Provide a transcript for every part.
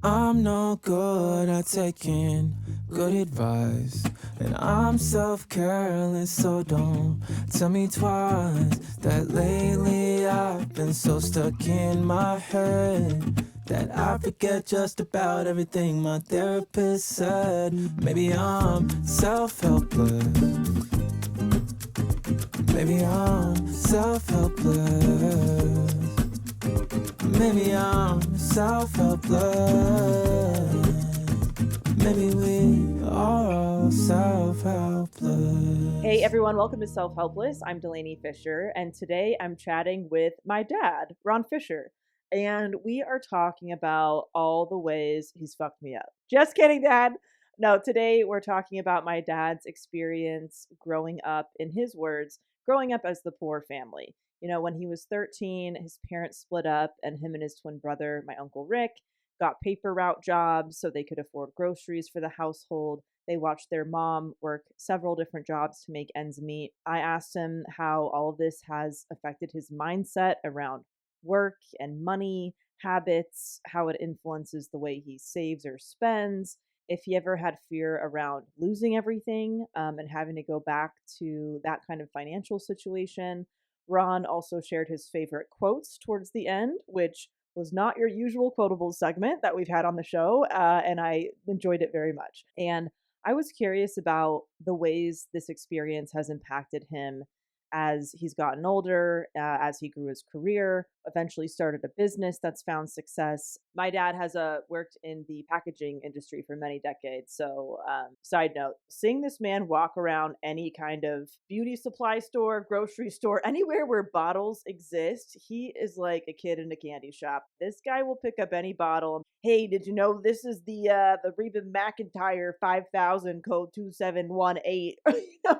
I'm no good at taking good advice, and I'm self-careless, so don't tell me twice that lately I've been so stuck in my head that I forget just about everything my therapist said. Maybe I'm self-helpless. Maybe I'm self-helpless. Maybe I'm self-helpless. Maybe we are all self-helpless. Hey everyone, welcome to Self-Helpless. I'm Delanie Fischer, and today I'm chatting with my dad, Ron Fisher. And we are talking about all the ways he's fucked me up. Just kidding, Dad. No, today we're talking about my dad's experience growing up, in his words, growing up as the poor family. You know, when he was 13, his parents split up, and him and his twin brother, my Uncle Rick, got paper route jobs so they could afford groceries for the household. They watched their mom work several different jobs to make ends meet. I asked him how all of this has affected his mindset around work and money, habits, how it influences the way he saves or spends, if he ever had fear around losing everything and having to go back to that kind of financial situation. Ron also shared his favorite quotes towards the end, which was not your usual quotable segment that we've had on the show, and I enjoyed it very much. And I was curious about the ways this experience has impacted him as he's gotten older, as he grew his career, eventually started a business that's found success. My dad has worked in the packaging industry for many decades. So, side note, seeing this man walk around any kind of beauty supply store, grocery store, anywhere where bottles exist, he is like a kid in a candy shop. This guy will pick up any bottle. Hey, did you know this is the Reba McEntire 5000 code 2718? You know,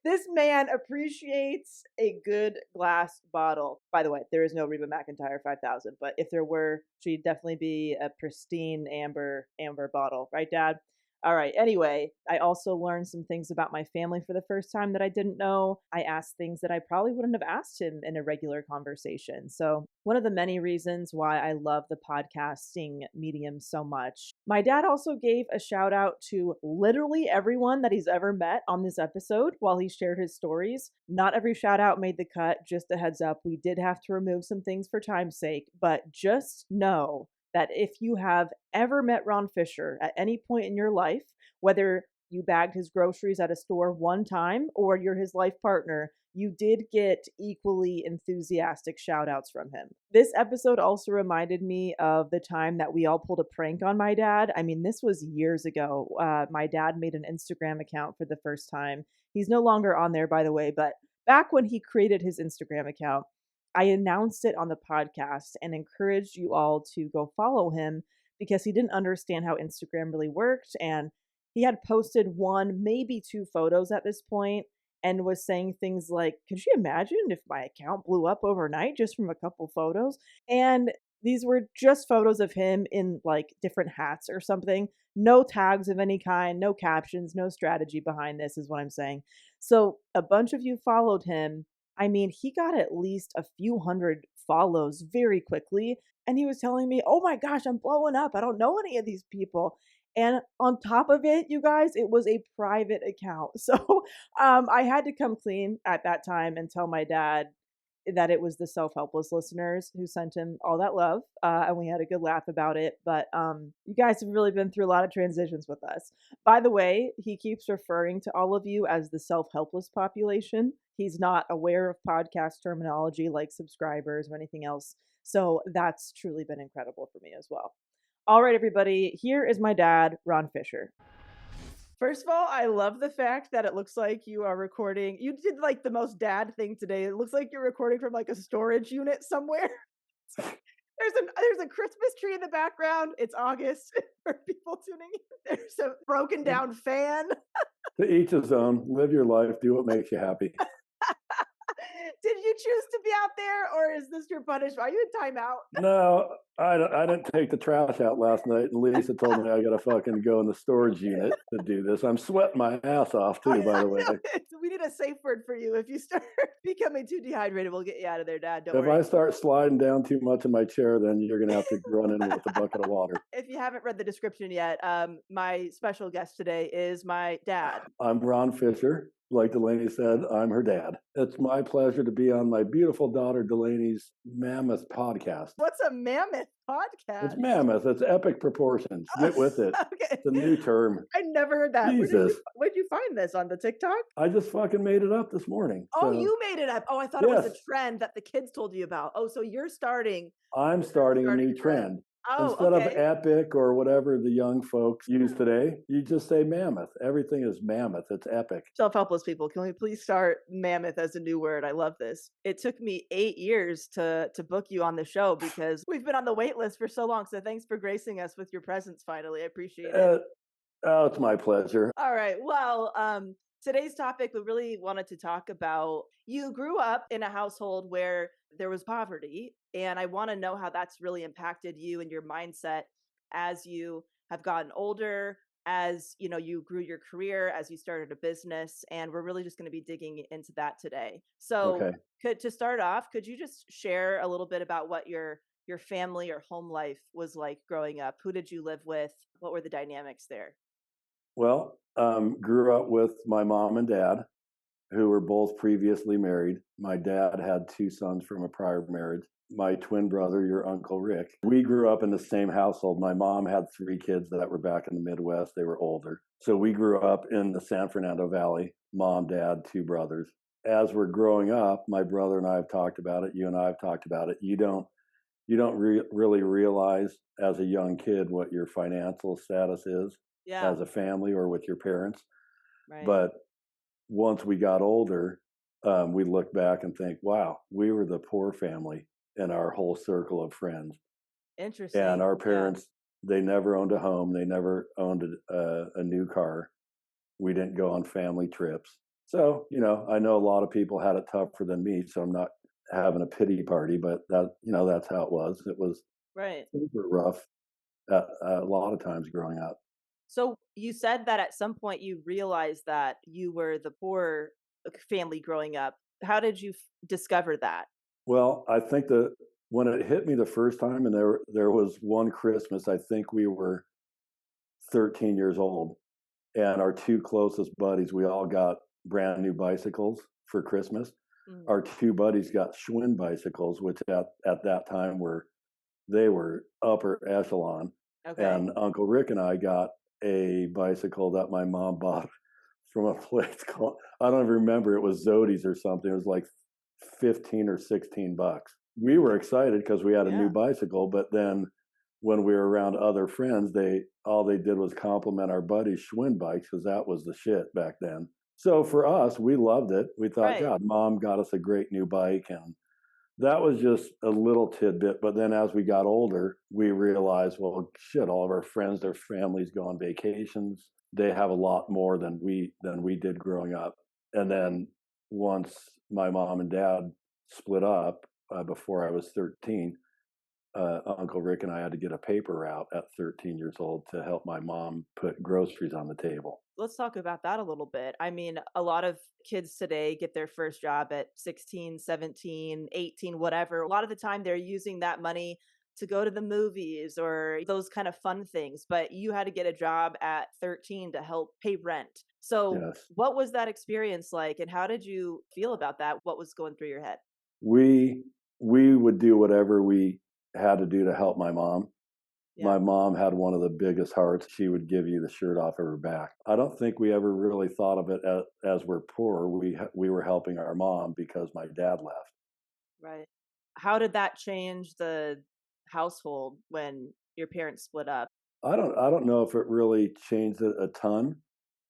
this man appreciates a good glass bottle. By the way, there is no Reba McEntire 5000, but if there were, she'd definitely be a pristine amber bottle, right, Dad? All right. Anyway, I also learned some things about my family for the first time that I didn't know. I asked things that I probably wouldn't have asked him in a regular conversation. So, one of the many reasons why I love the podcasting medium so much. My dad also gave a shout out to literally everyone that he's ever met on this episode while he shared his stories. Not every shout out made the cut, just a heads up. We did have to remove some things for time's sake, but just know that if you have ever met Ron Fisher at any point in your life, whether you bagged his groceries at a store one time or you're his life partner, you did get equally enthusiastic shout outs from him. This episode also reminded me of the time that we all pulled a prank on my dad. I mean, this was years ago. My dad made an Instagram account for the first time. He's no longer on there, by the way, but back when he created his Instagram account, I announced it on the podcast and encouraged you all to go follow him because he didn't understand how Instagram really worked. And he had posted one, maybe two photos at this point and was saying things like, could you imagine if my account blew up overnight just from a couple photos? And these were just photos of him in like different hats or something. No tags of any kind, no captions, no strategy behind this, is what I'm saying. So a bunch of you followed him. I mean, he got at least a few hundred follows very quickly. And he was telling me, oh my gosh, I'm blowing up. I don't know any of these people. And on top of it, you guys, it was a private account. So I had to come clean at that time and tell my dad that it was the Self-Helpless listeners who sent him all that love, and we had a good laugh about it. But you guys have really been through a lot of transitions with us. By the way, he keeps referring to all of you as the self-helpless population. He's not aware of podcast terminology like subscribers or anything else. So that's truly been incredible for me as well. All right, everybody, here is my dad, Ron Fisher. First of all, I love the fact that it looks like you are recording. You did like the most dad thing today. It looks like you're recording from like a storage unit somewhere. There's a Christmas tree in the background. It's August for people tuning in. There's a broken down fan. To each his own. Live your life. Do what makes you happy. Did you choose to be out there, or is this your punishment? Are you in timeout? No, I didn't take the trash out last night, and Lisa told me I got to fucking go in the storage unit to do this. I'm sweating my ass off too, by the way. We need a safe word for you. If you start becoming too dehydrated, we'll get you out of there, Dad. Don't If worry. I start sliding down too much in my chair, then you're gonna have to run in with a bucket of water. If you haven't read the description yet, my special guest today is my dad. I'm Ron Fisher. Like Delanie said, I'm her dad. It's my pleasure to be on my beautiful daughter Delanie's Mammoth podcast. What's a mammoth podcast? It's mammoth. It's epic proportions. Get with it. Okay. It's a new term. I never heard that. Jesus. Where'd you find this? On the TikTok? I just fucking made it up this morning. Oh, So you made it up. Oh, I thought it was a Yes. trend that the kids told you about. Oh, so you're starting. I'm starting a starting new a trend. trend. Oh, Instead of okay. epic or whatever the young folks use today, you just say mammoth. Everything is mammoth. It's epic. Self-helpless people, can we please start mammoth as a new word? I love this. It took me 8 years to book you on the show because we've been on the wait list for so long. So thanks for gracing us with your presence finally. I appreciate it. Oh, it's my pleasure. All right. Well, today's topic, we really wanted to talk about, you grew up in a household where there was poverty, and I want to know how that's really impacted you and your mindset as you have gotten older, as you grew your career, as you started a business, and we're really just going to be digging into that today. So, Okay. to start off, could you just share a little bit about what your family or home life was like growing up? Who did you live with? What were the dynamics there? Well, grew up with my mom and dad, who were both previously married. My dad had 2 sons from a prior marriage. My twin brother, your Uncle Rick. We grew up in the same household. My mom had 3 kids that were back in the Midwest. They were older. So we grew up in the San Fernando Valley, mom, dad, 2 brothers. As we're growing up, my brother and I have talked about it. You and I have talked about it. You don't really realize as a young kid what your financial status is Yeah. as a family or with your parents. Right. But once we got older, we look back and think, wow, we were the poor family in our whole circle of friends. Interesting. And our Yeah. parents, they never owned a home. They never owned a new car. We didn't go on family trips. So, I know a lot of people had it tougher than me. So I'm not having a pity party, but that's how it was. It was Right. super rough a lot of times growing up. So you said that at some point you realized that you were the poor family growing up. How did you discover that? Well, I think that when it hit me the first time, and there was one Christmas, I think we were 13 years old, and our 2 closest buddies, we all got brand new bicycles for Christmas. Mm. Our 2 buddies got Schwinn bicycles, which at that time were upper echelon. Okay. And Uncle Rick and I got a bicycle that my mom bought from a place called, I don't even remember, it was Zodi's or something. It was like 15 or 16 bucks. We were excited because we had a new bicycle, but then when we were around other friends, all they did was compliment our buddy's Schwinn bikes because that was the shit back then. So for us, we loved it. We thought, Right. God, mom got us a great new bike, and that was just a little tidbit. But then as we got older, we realized, well, shit, all of our friends, their families go on vacations. They have a lot more than we did growing up. And then once my mom and dad split up before I was 13, Uncle Rick and I had to get a paper route at 13 years old to help my mom put groceries on the table. Let's talk about that a little bit. I mean, a lot of kids today get their first job at 16, 17, 18, whatever. A lot of the time they're using that money to go to the movies or those kind of fun things. But you had to get a job at 13 to help pay rent. So Yes. what was that experience like, and how did you feel about that? What was going through your head? We would do whatever we had to do to help my mom. Yeah. My mom had one of the biggest hearts. She would give you the shirt off of her back. I don't think we ever really thought of it as we're poor. We were helping our mom because my dad left. Right. How did that change the household when your parents split up? I don't know if it really changed it a ton.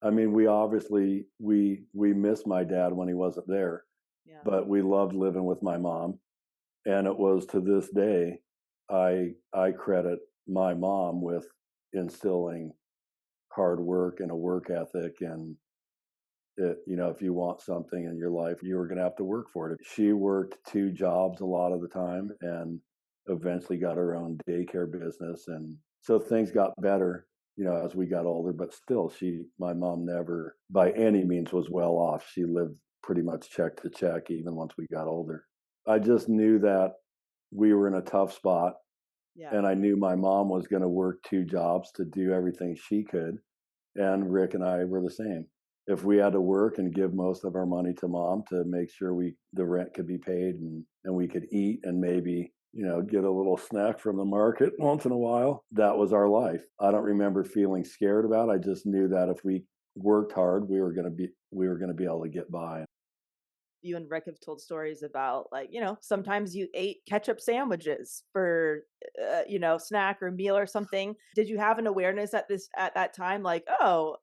I mean, we obviously we miss my dad when he wasn't there, Yeah. but we loved living with my mom, and it was to this day I credit my mom with instilling hard work and a work ethic and if you want something in your life, you were going to have to work for it. She worked two jobs a lot of the time and eventually got her own daycare business. And so things got better, as we got older, but still my mom never by any means was well off. She lived pretty much check to check, even once we got older. I just knew that we were in a tough spot. Yeah. And I knew my mom was going to work two jobs to do everything she could. And Rick and I were the same. If we had to work and give most of our money to mom to make sure the rent could be paid and we could eat and maybe, get a little snack from the market once in a while, that was our life. I don't remember feeling scared about it. I just knew that if we worked hard, we were going to be able to get by. You and Rick have told stories about, like, sometimes you ate ketchup sandwiches for, snack or meal or something. Did you have an awareness at that time, like, oh,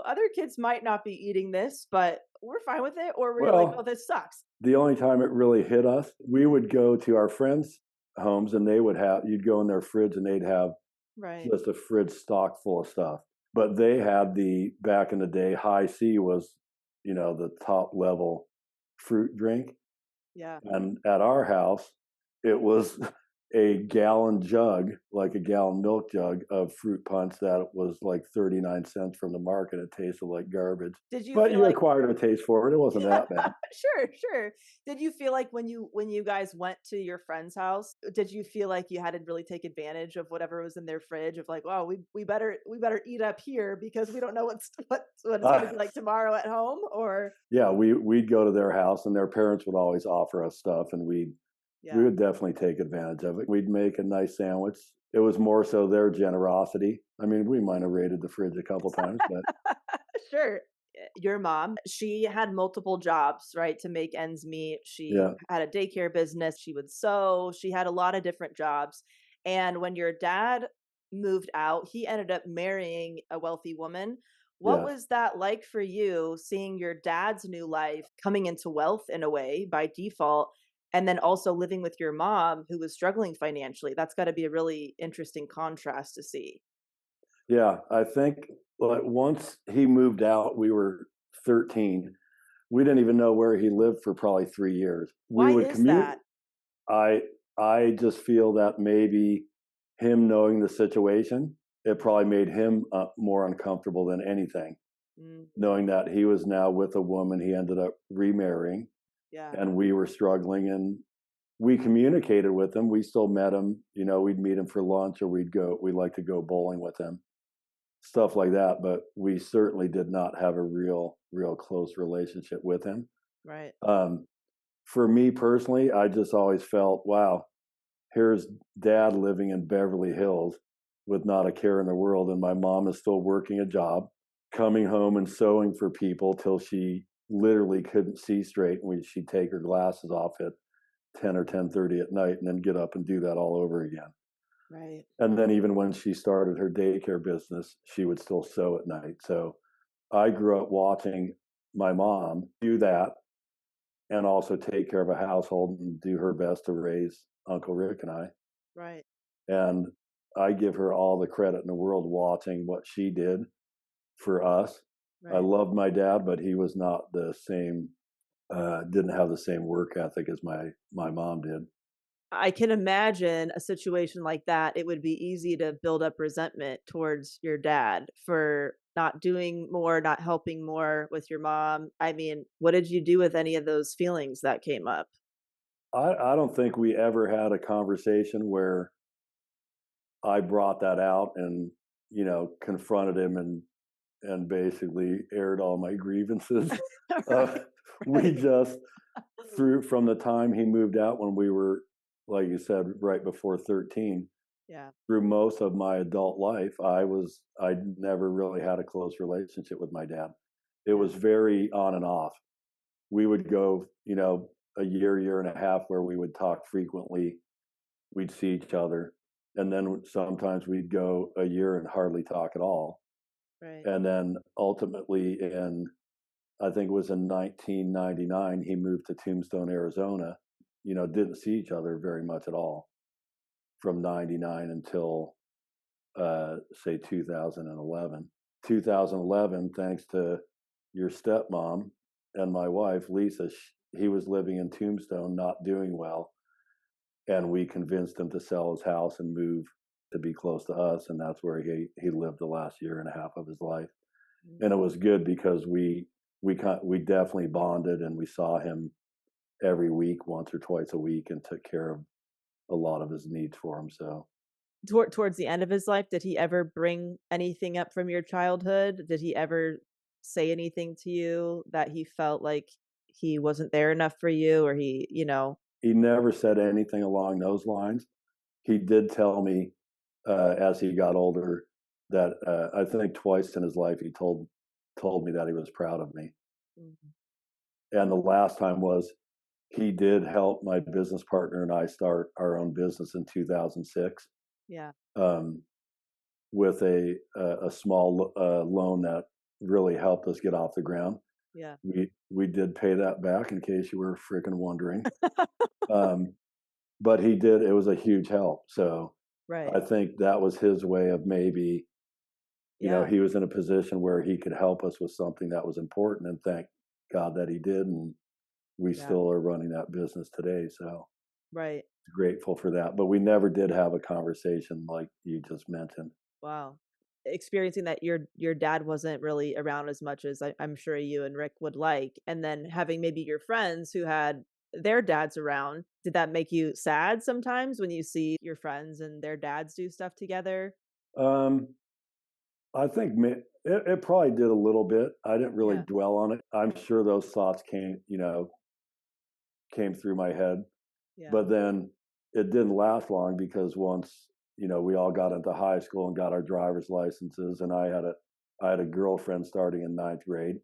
other kids might not be eating this, but we're fine with it? Or were you like, oh, Well, this sucks? the only time it really hit us, we would go to our friends' homes and you'd go in their fridge and they'd have Right. just a fridge stocked full of stuff. But they had back in the day, High C was, the top level fruit drink. Yeah. And at our house, it was a gallon jug, like a gallon milk jug of fruit punch that was like 39 cents from the market. It tasted like garbage. Did you But feel you like acquired a taste for it. It wasn't that bad. Sure. Did you feel like when you guys went to your friend's house, did you feel like you had to really take advantage of whatever was in their fridge, of like, oh, we better eat up here because we don't know what it's going to be like tomorrow at home? Or Yeah, we'd go to their house and their parents would always offer us stuff and we yeah. would definitely take advantage of it. We'd make a nice sandwich. It was more so their generosity. I mean, we might have raided the fridge a couple times, but Sure. Your mom, she had multiple jobs, right, to make ends meet. She yeah, had a daycare business, she would sew, she had a lot of different jobs. And when your dad moved out, he ended up marrying a wealthy woman. What yes. was that like for you, seeing your dad's new life coming into wealth in a way by default, and then also living with your mom who was struggling financially? That's got to be a really interesting contrast to see. Yeah, I think like once he moved out, we were 13. We didn't even know where he lived for probably 3 years. We Why would is commute. that? I I just feel that maybe him knowing the situation, it probably made him more uncomfortable than anything. Mm, Knowing that he was now with a woman he ended up remarrying, yeah, and we were struggling, and we communicated with him. We still met him. We'd meet him for lunch, or we'd like to go bowling with him, stuff like that. But we certainly did not have a real close relationship with him. right. Um, for me personally, I just always felt, wow, here's dad living in Beverly Hills with not a care in the world, and my mom is still working a job, coming home and sewing for people till she literally couldn't see straight, and she'd take her glasses off at 10 or 10:30 at night and then get up and do that all over again. Right. And then even when she started her daycare business, she would still sew at night. So I grew up watching my mom do that and also take care of a household and do her best to raise Uncle Rick and I. Right. And I give her all the credit in the world watching what she did for us. I Right. loved my dad, but he was not the same, didn't have the same work ethic as my mom did. I can imagine a situation like that. It would be easy to build up resentment towards your dad for not doing more, not helping more with your mom. I mean, what did you do with any of those feelings that came up? I don't think we ever had a conversation where I brought that out and, confronted him and basically aired all my grievances. Uh, we Right. just through from the time he moved out when we were, like you said, right before 13, Yeah. through most of my adult life, I never really had a close relationship with my dad. It Yeah. was very on and off. We would go, a year and a half where we would talk frequently. We'd see each other. And then sometimes we'd go a year and hardly talk at all. Right. And then ultimately I think it was in 1999, he moved to Tombstone, Arizona. Didn't see each other very much at all from 99 until, say, 2011. 2011, thanks to, your stepmom and my wife, Lisa, he was living in Tombstone, not doing well. And we convinced him to sell his house and move to be close to us. And that's where he lived the last year and a half of his life. And it was good because we definitely bonded, and we saw him every week, once or twice a week, and took care of a lot of his needs for him. So Towards the end of his life, did he ever bring anything up from your childhood? Did he ever say anything to you that he felt like he wasn't there enough for you, or he never said anything along those lines. He did tell me as he got older that I think twice in his life he told me that he was proud of me. Mm-hmm. And the last time was he did help my business partner and I start our own business in 2006. Yeah. With a small loan that really helped us get off the ground. Yeah. We did pay that back, in case you were freaking wondering. But he did. It was a huge help. So right. I think that was his way of maybe, you know, he was in a position where he could help us with something that was important, and thank God that he did. And we still are running that business today. So right. Grateful for that. But we never did have a conversation like you just mentioned. Wow. Experiencing that your dad wasn't really around as much as I'm sure you and Rick would like, and then having maybe your friends who had their dads around, did that make you sad sometimes when you see your friends and their dads do stuff together? I think it probably did a little bit. I didn't really dwell on it. I'm sure those thoughts came through my head. Yeah. But then it didn't last long, because once, we all got into high school and got our driver's licenses, and I had a girlfriend starting in 9th grade.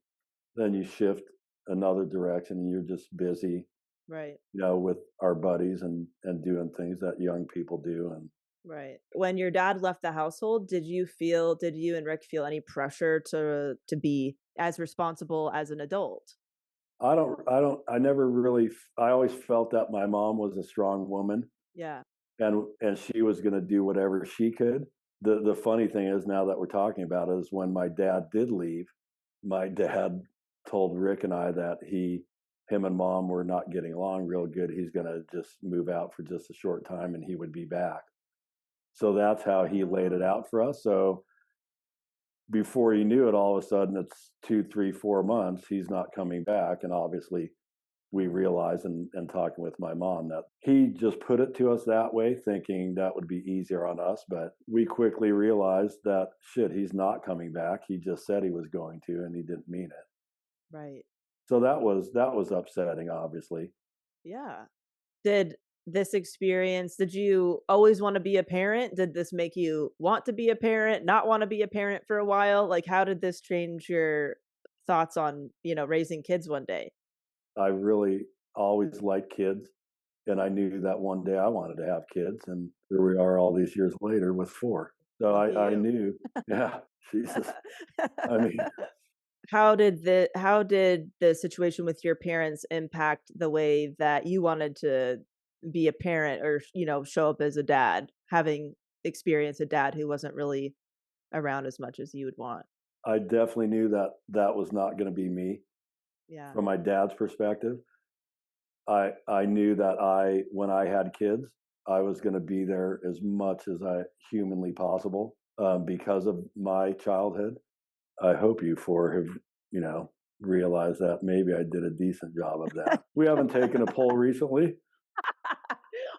Then you shift another direction, and you're just busy, right? With our buddies and doing things that young people do. And right. When your dad left the household, did you and Rick feel any pressure to be as responsible as an adult? I never really, I always felt that my mom was a strong woman. Yeah. And she was going to do whatever she could. The funny thing is, now that we're talking about it, is when my dad did leave, my dad told Rick and I that him and mom were not getting along real good. He's going to just move out for just a short time, and he would be back. So that's how he laid it out for us. So before he knew it, all of a sudden it's 2, 3, 4 months, he's not coming back. And obviously we realized, and talking with my mom, that he just put it to us that way, thinking that would be easier on us. But we quickly realized that, he's not coming back. He just said he was going to, and he didn't mean it. Right. So that was upsetting, obviously. Yeah. Did you always want to be a parent? Did this make you want to be a parent, not want to be a parent for a while? Like, how did this change your thoughts on, raising kids one day? I really always liked kids, and I knew that one day I wanted to have kids, and here we are all these years later with 4. So I knew, yeah, Jesus. I mean, how did the situation with your parents impact the way that you wanted to be a parent, or, show up as a dad, having experienced a dad who wasn't really around as much as you would want? I definitely knew that was not going to be me. Yeah. From my dad's perspective, I knew that when I had kids, I was going to be there as much as I humanly possible, because of my childhood. I hope you 4 have, realized that maybe I did a decent job of that. We haven't taken a poll recently.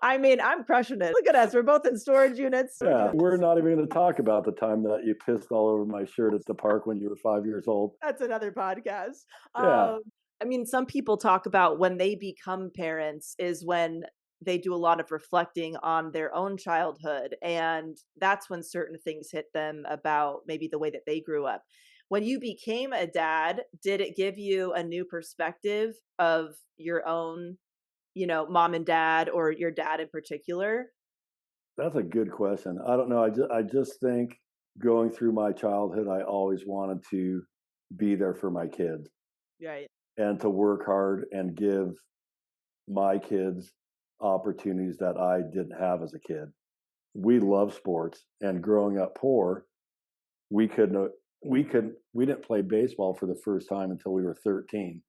I mean, I'm crushing it. Look at us. We're both in storage units. Yeah, we're not even going to talk about the time that you pissed all over my shirt at the park when you were 5 years old. That's another podcast. Yeah. I mean, some people talk about when they become parents is when they do a lot of reflecting on their own childhood. And that's when certain things hit them about maybe the way that they grew up. When you became a dad, did it give you a new perspective of your own, mom and dad, or your dad in particular? That's a good question. I don't know. I just think, going through my childhood, I always wanted to be there for my kids. Right. And to work hard and give my kids opportunities that I didn't have as a kid. We love sports, and growing up poor, we couldn't we didn't play baseball for the first time until we were 13,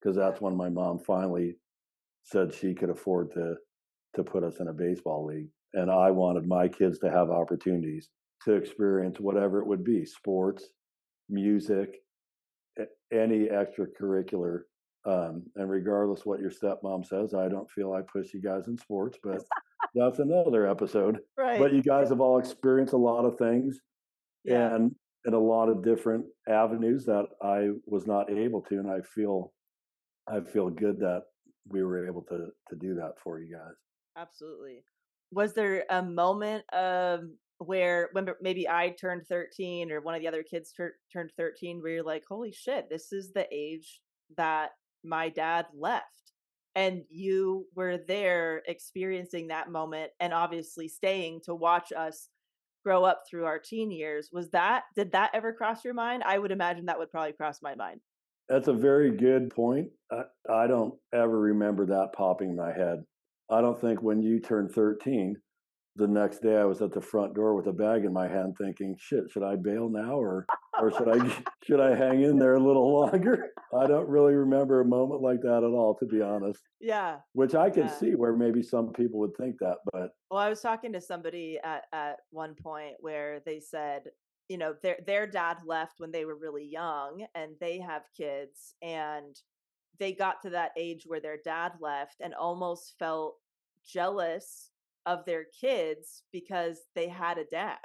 because that's when my mom finally said she could afford to put us in a baseball league. And I wanted my kids to have opportunities to experience whatever it would be, sports, music, any extracurricular. And regardless what your stepmom says, I don't feel I push you guys in sports, but that's another episode. Right. But you guys have all experienced a lot of things, Yeah. and in a lot of different avenues that I was not able to. And I feel good that we were able to do that for you guys. Absolutely. Was there a moment of where when maybe I turned 13 or one of the other kids turned 13 where you're like, holy shit, this is the age that my dad left? And you were there experiencing that moment and obviously staying to watch us grow up through our teen years. Did that ever cross your mind? I would imagine that would probably cross my mind. That's a very good point. I don't ever remember that popping in my head. I don't think when you turned 13, the next day I was at the front door with a bag in my hand thinking, shit, should I bail now or should I hang in there a little longer? I don't really remember a moment like that at all, to be honest. Yeah. Which I can Yeah. see where maybe some people would think that, but Well, I was talking to somebody at one point where they said, you know, their dad left when they were really young and they have kids and they got to that age where their dad left and almost felt jealous of their kids because they had a dad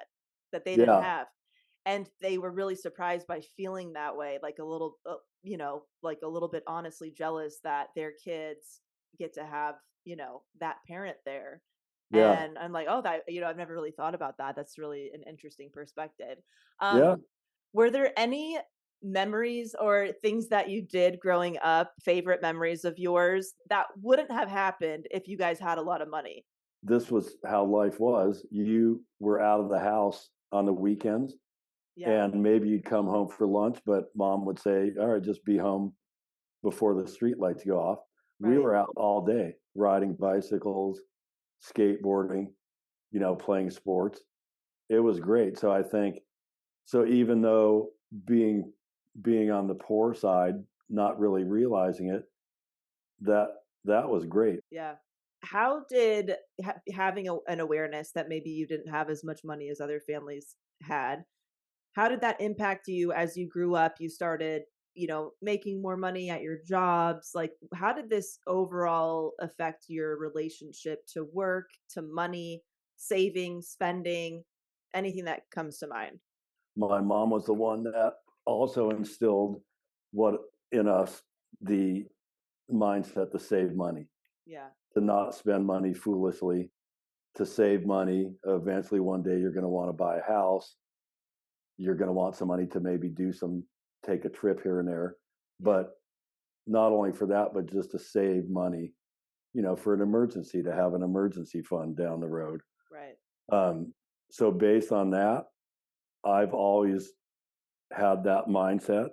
that they didn't yeah, have. And they were really surprised by feeling that way, like a little, you know, like a little bit honestly jealous that their kids get to have, you know, that parent there. yeah, And I'm like, oh, that, you know, I've never really thought about that. That's really an interesting perspective. yeah. Were there any memories or things that you did growing up, favorite memories of yours that wouldn't have happened if you guys had a lot of money? This was how life was. You were out of the house on the weekends, Yeah, and maybe you'd come home for lunch, but mom would say, all right, just be home before the street lights go off. We right. were out all day riding bicycles, skateboarding, playing sports. It was great. So I think, so even though being on the poor side, not really realizing it, that that was great. Yeah. How did having an awareness that maybe you didn't have as much money as other families had, how did that impact you as you grew up? You started, you know, making more money at your jobs. Like, how did this overall affect your relationship to work, to money, saving, spending, anything that comes to mind? My mom was the one that also instilled what in us the mindset to save money, Yeah. to not spend money foolishly, to save money. Eventually, one day you're going to want to buy a house. You're going to want some money to maybe take a trip here and there. But not only for that, but just to save money, for an emergency, to have an emergency fund down the road. Right. So based on that, I've always had that mindset.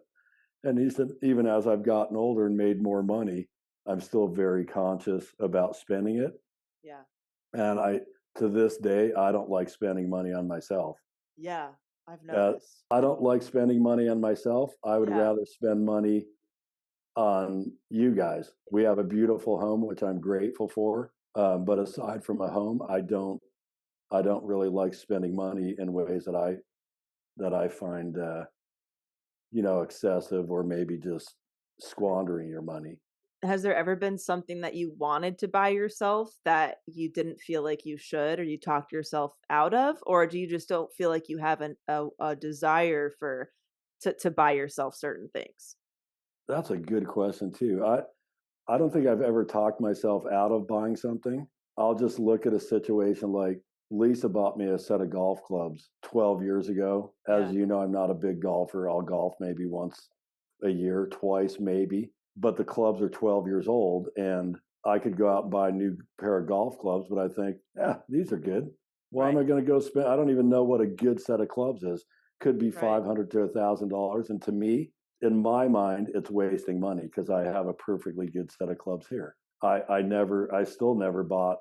And he said, even as I've gotten older and made more money, I'm still very conscious about spending it. Yeah. And to this day, I don't like spending money on myself. Yeah. I've noticed. I don't like spending money on myself. I would Yeah. rather spend money on you guys. We have a beautiful home, which I'm grateful for. But aside from a home, I don't really like spending money in ways that I find excessive, or maybe just squandering your money. Has there ever been something that you wanted to buy yourself that you didn't feel like you should, or you talked yourself out of, or do you just don't feel like you have a desire to buy yourself certain things? That's a good question too. I don't think I've ever talked myself out of buying something. I'll just look at a situation like Lisa bought me a set of golf clubs 12 years ago. As Yeah. you know, I'm not a big golfer. I'll golf maybe once a year, twice maybe. But the clubs are 12 years old, and I could go out and buy a new pair of golf clubs, but I think, these are good. Why am I Right. going to go spend? I don't even know what a good set of clubs is. Could be Right. $500 to $1,000. And to me, in my mind, it's wasting money because I have a perfectly good set of clubs here. I still never bought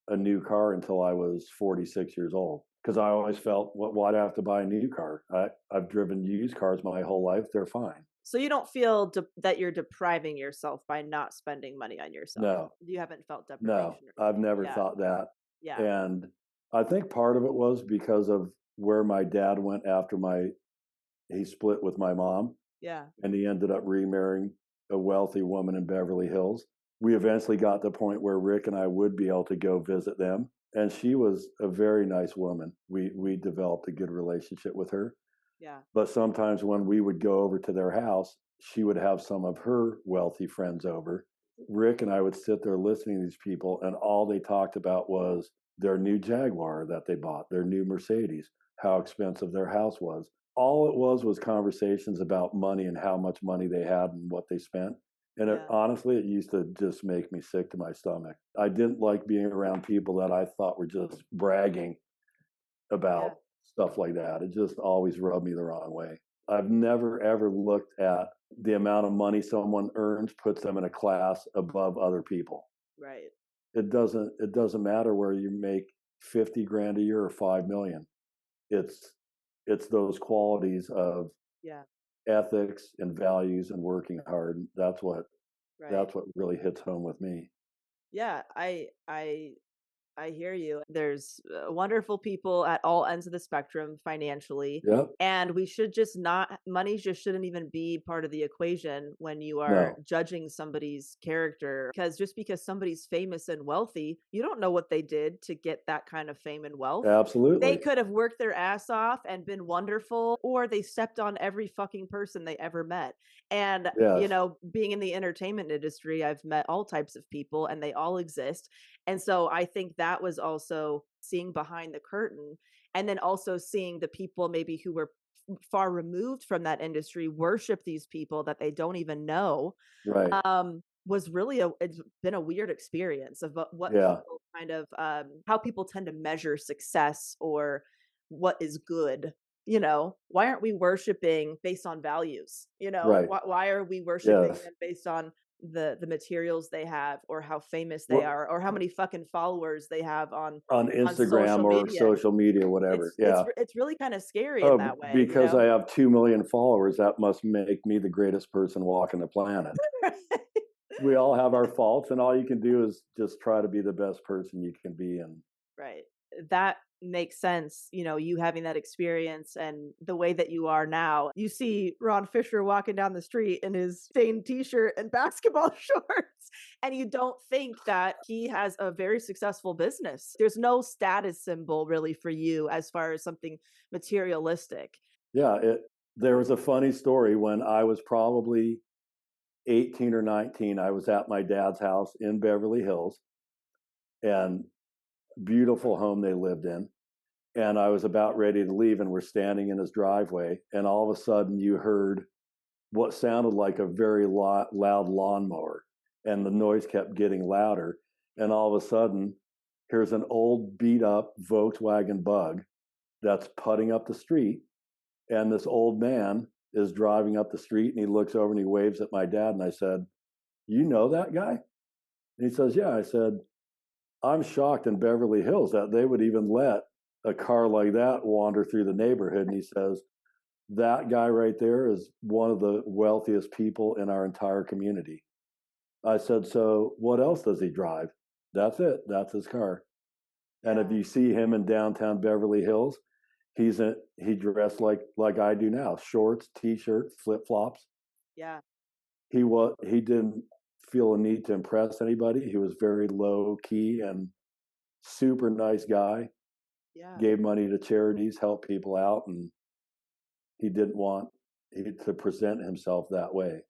a new car until I was 46 years old. because I always felt, why do I have to buy a new car? I've driven used cars my whole life. They're fine. So you don't feel that you're depriving yourself by not spending money on yourself. No, You haven't felt no, deprivation. I've never Yeah. thought that. Yeah. And I think part of it was because of where my dad went after he split with my mom, Yeah. and he ended up remarrying a wealthy woman in Beverly Hills. We eventually got to the point where Rick and I would be able to go visit them. And she was a very nice woman. We developed a good relationship with her. Yeah. But sometimes when we would go over to their house, she would have some of her wealthy friends over. Rick and I would sit there listening to these people, and all they talked about was their new Jaguar that they bought, their new Mercedes, how expensive their house was. All it was conversations about money and how much money they had and what they spent. And Yeah. honestly, it used to just make me sick to my stomach. I didn't like being around people that I thought were just bragging about stuff like that. It just always rubbed me the wrong way. I've never ever looked at the amount of money someone earns puts them in a class above other people. Right. It doesn't matter where you make 50 grand a year or 5 million. It's those qualities of Yeah. ethics and values and working hard. That's what Right. really hits home with me. Yeah. I hear you. There's wonderful people at all ends of the spectrum financially. Yep. And we should just not, money just shouldn't even be part of the equation when you are No. judging somebody's character. Because just because somebody's famous and wealthy, you don't know what they did to get that kind of fame and wealth. They Absolutely. could have worked their ass off and been wonderful, or they stepped on every fucking person they ever met. And, Yes. being in the entertainment industry, I've met all types of people and they all exist. And so I think that was also seeing behind the curtain, and then also seeing the people maybe who were far removed from that industry worship these people that they don't even know. Right. Was really it's been a weird experience of what Yeah. people kind of how people tend to measure success or what is good. Why aren't we worshiping based on values? Right. Why are we worshiping Yes. them based on the materials they have, or how famous they Well, are, or how many fucking followers they have on on Instagram social or media? social media, whatever. Yeah. It's really kind of scary in Oh, that way, because I have 2 million followers, that must make me the greatest person walking the planet. We all have our faults, and all you can do is just try to be the best person you can be. And Right. That makes sense. You having that experience and the way that you are now. You see Ron Fisher walking down the street in his stained t-shirt and basketball shorts, and you don't think that he has a very successful business. There's no status symbol really for you as far as something materialistic. yeah, there was a funny story when I was probably 18 or 19. I was at my dad's house in Beverly Hills, and beautiful home they lived in. And I was about ready to leave, and we're standing in his driveway, and all of a sudden you heard what sounded like a very loud lawnmower, and the noise kept getting louder. And all of a sudden, here's an old beat up Volkswagen Bug that's putting up the street, and this old man is driving up the street, and he looks over and he waves at my dad, and I said, "You know that guy?" And he says, "Yeah." I said, "I'm shocked in Beverly Hills that they would even let a car like that wander through the neighborhood." And he says, "That guy right there is one of the wealthiest people in our entire community." I said, "So what else does he drive?" "That's it. That's his car." And if Yeah. you see him in downtown Beverly Hills, he dressed like I do now, shorts, t-shirt, flip-flops. Yeah. He didn't feel a need to impress anybody. He was very low key and super nice guy. Yeah. Gave money to charities, helped people out, and he didn't want to present himself that way.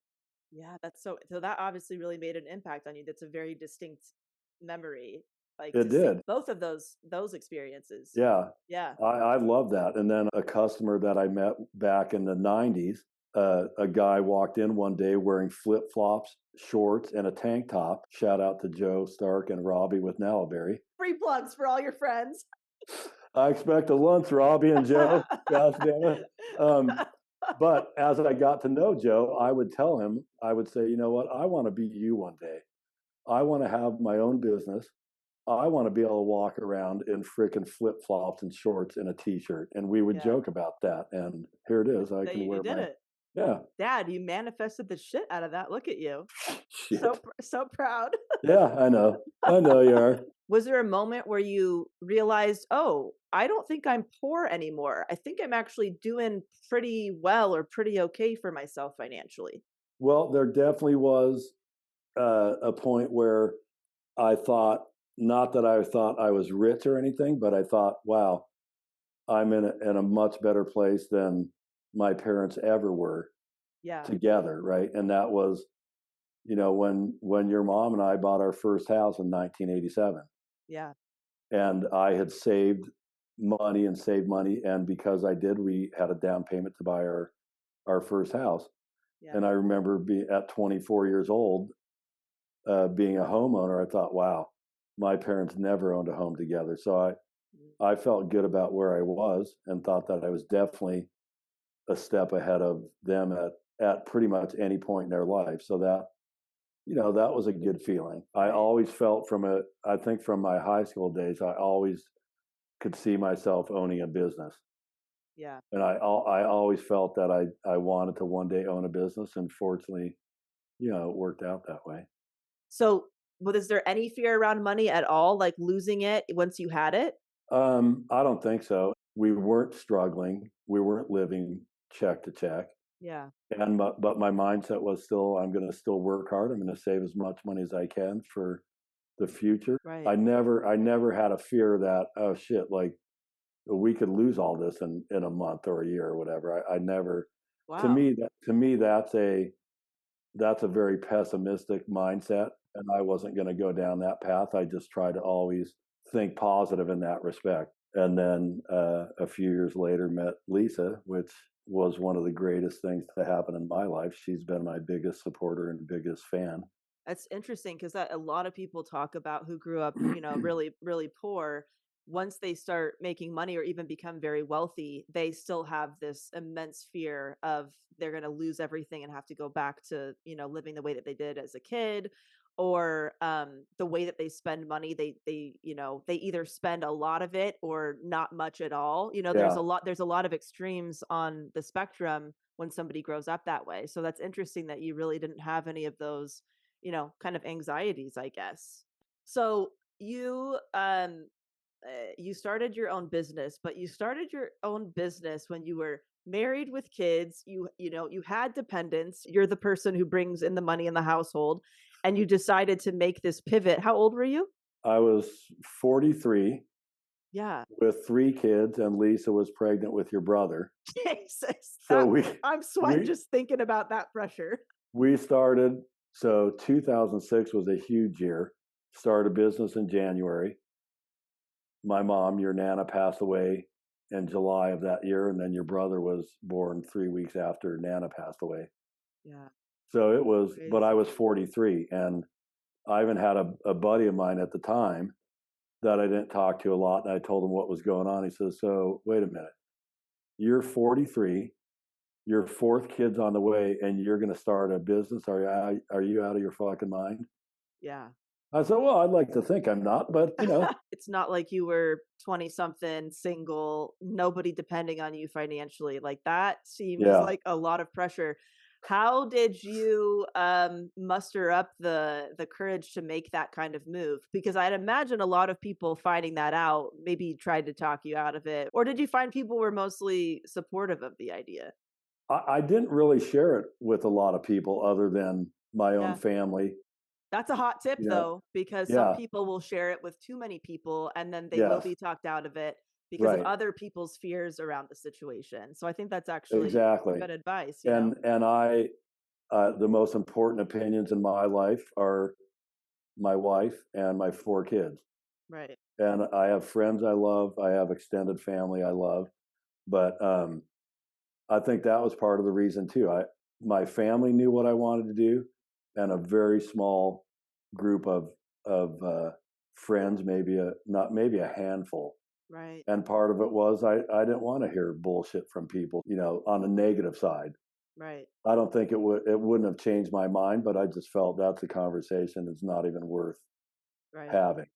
Yeah, that's so that obviously really made an impact on you. That's a very distinct memory, like It to see did. both of those experiences. Yeah. Yeah. I love that. And then a customer that I met back in the 90s, a guy walked in one day wearing flip flops, shorts, and a tank top. Shout out to Joe Stark and Robbie with Nalaberry. Free plugs for all your friends. I expect a lunch, Robbie and Joe. Gosh damn it. But as I got to know Joe, I would tell him, I would say, "You know what? I want to be you one day. I want to have my own business. I want to be able to walk around in freaking flip flops and shorts and a t-shirt. And we would Yeah. joke about that. And here it is. I So can you wear did my, it. yeah, Dad, you manifested the shit out of that. Look at you. shit. So proud. Yeah, I know. I know you are. Was there a moment where you realized, "Oh, I don't think I'm poor anymore. I think I'm actually doing pretty well or pretty okay for myself financially." Well, there definitely was a point where I thought, not that I thought I was rich or anything, but I thought, wow, I'm in a much better place than my parents ever were Yeah. together, right? And that was, when your mom and I bought our first house in 1987, Yeah. and I had saved money, and because I did, we had a down payment to buy our first house. Yeah. And I remember being at 24 years old, being a homeowner. I thought, wow, my parents never owned a home together, so Mm. I felt good about where I was and thought that I was definitely a step ahead of them at pretty much any point in their life. So that was a good feeling. I Right. always felt I think from my high school days, I always could see myself owning a business. Yeah. And I always felt that I wanted to one day own a business. And fortunately, it worked out that way. So, is there any fear around money at all, like losing it once you had it? I don't think so. We weren't struggling. We weren't living check to check. Yeah. But my mindset was still, I'm going to still work hard. I'm going to save as much money as I can for the future. Right. I never had a fear that, oh shit, like we could lose all this in a month or a year or whatever. I never. Wow. To me that's a very pessimistic mindset, and I wasn't going to go down that path. I just try to always think positive in that respect. And then a few years later, met Lisa, which was one of the greatest things to happen in my life. She's been my biggest supporter and biggest fan. That's interesting because that a lot of people talk about who grew up, really, really poor. Once they start making money or even become very wealthy, they still have this immense fear of they're going to lose everything and have to go back to, living the way that they did as a kid, or the way that they spend money. They either spend a lot of it or not much at all. Yeah, There's a lot of extremes on the spectrum when somebody grows up that way. So that's interesting that you really didn't have any of those kind of anxieties, I guess. So you started your own business, but you started your own business when you were married with kids. You had dependents. You're the person who brings in the money in the household, and you decided to make this pivot. How old were you? I was 43 Yeah. with 3 kids, and Lisa was pregnant with your brother. Jesus. So I'm sweating we just thinking about that pressure. we started. So 2006 was a huge year. Started a business in January. My mom, your Nana, passed away in July of that year, and then your brother was born 3 weeks after Nana passed away. Yeah. So it was, but I Crazy. was 43, and I even had a buddy of mine at the time that I didn't talk to a lot, and I told him what was going on. He says, "So wait a minute, you're 43, your fourth kid's on the way, and you're going to start a business? Are you out of your fucking mind?" Yeah. I said, "Well, I'd like to think I'm not, but It's not like you were 20 something, single, nobody depending on you financially. Like that seems yeah." like a lot of pressure. How did you muster up the courage to make that kind of move? Because I'd imagine a lot of people finding that out maybe tried to talk you out of it. Or did you find people were mostly supportive of the idea? I didn't really share it with a lot of people other than my own Yeah. family. That's a hot tip You know, though, because some yeah, people will share it with too many people and then they will yes, be talked out of it because of right, other people's fears around the situation. So I think that's actually exactly. good advice, And the most important opinions in my life are my wife and my 4 kids. Right. And I have friends I love. I have extended family I love. But I think that was part of the reason too. My family knew what I wanted to do, and a very small group of friends, maybe a handful. Right. And part of it was I didn't want to hear bullshit from people, on the negative side. Right. I don't think it wouldn't have changed my mind, but I just felt that's a conversation that's not even worth Right. having.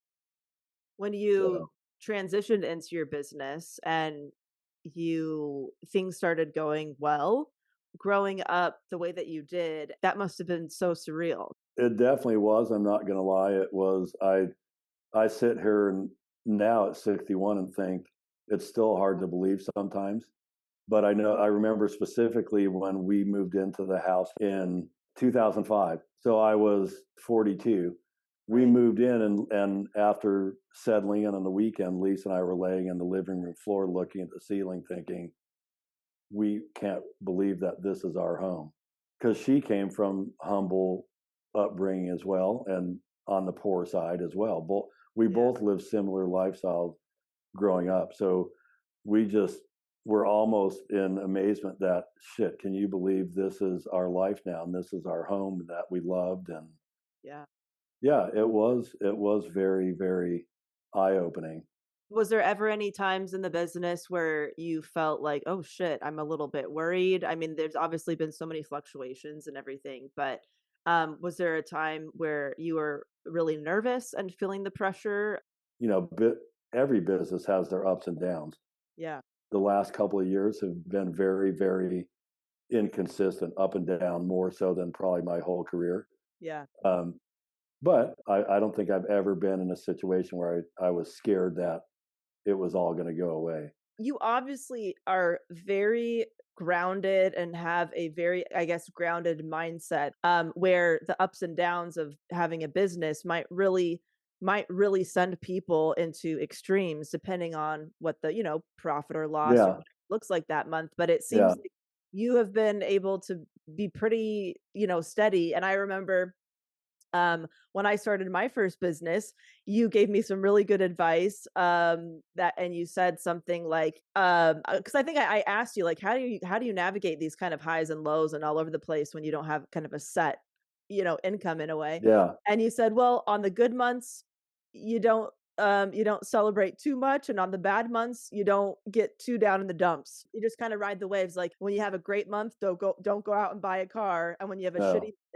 When you So transitioned into your business and things started going well, growing up the way that you did, that must have been so surreal. it definitely was. I'm not going to lie. It was. I sit here and now at 61 and think it's still hard to believe sometimes. But I remember specifically when we moved into the house in 2005. So I was 42. We Right. moved in, and after settling in on the weekend, Lisa and I were laying in the living room floor looking at the ceiling thinking, we can't believe that this is our home. Because she came from humble upbringing as well and on the poor side as well. We Yeah. both lived similar lifestyles growing up. So we just were almost in amazement that shit, can you believe this is our life now and this is our home that we loved? And Yeah. yeah, it was very, very eye opening. Was there ever any times in the business where you felt like, "Oh shit, I'm a little bit worried"? I mean, there's obviously been so many fluctuations and everything, but was there a time where you were really nervous and feeling the pressure? You know, every business has their ups and downs. Yeah. The last couple of years have been very, very inconsistent, up and down, more so than probably my whole career. Yeah. Um, but I don't think I've ever been in a situation where I was scared that it was all going to go away. You obviously are very grounded and have a very, I guess, grounded mindset, where the ups and downs of having a business might really send people into extremes depending on what the, profit or loss or Yeah, whatever looks like that month. But it yeah, seems like you have been able to be pretty, steady. And I remember when I started my first business, you gave me some really good advice. And you said something like, because I think I asked you, like, how do you navigate these kind of highs and lows and all over the place when you don't have kind of a set, income in a way. yeah, And you said, well, on the good months, you don't celebrate too much, and on the bad months, you don't get too down in the dumps. You just kind of ride the waves. Like when you have a great month, don't go out and buy a car, and no,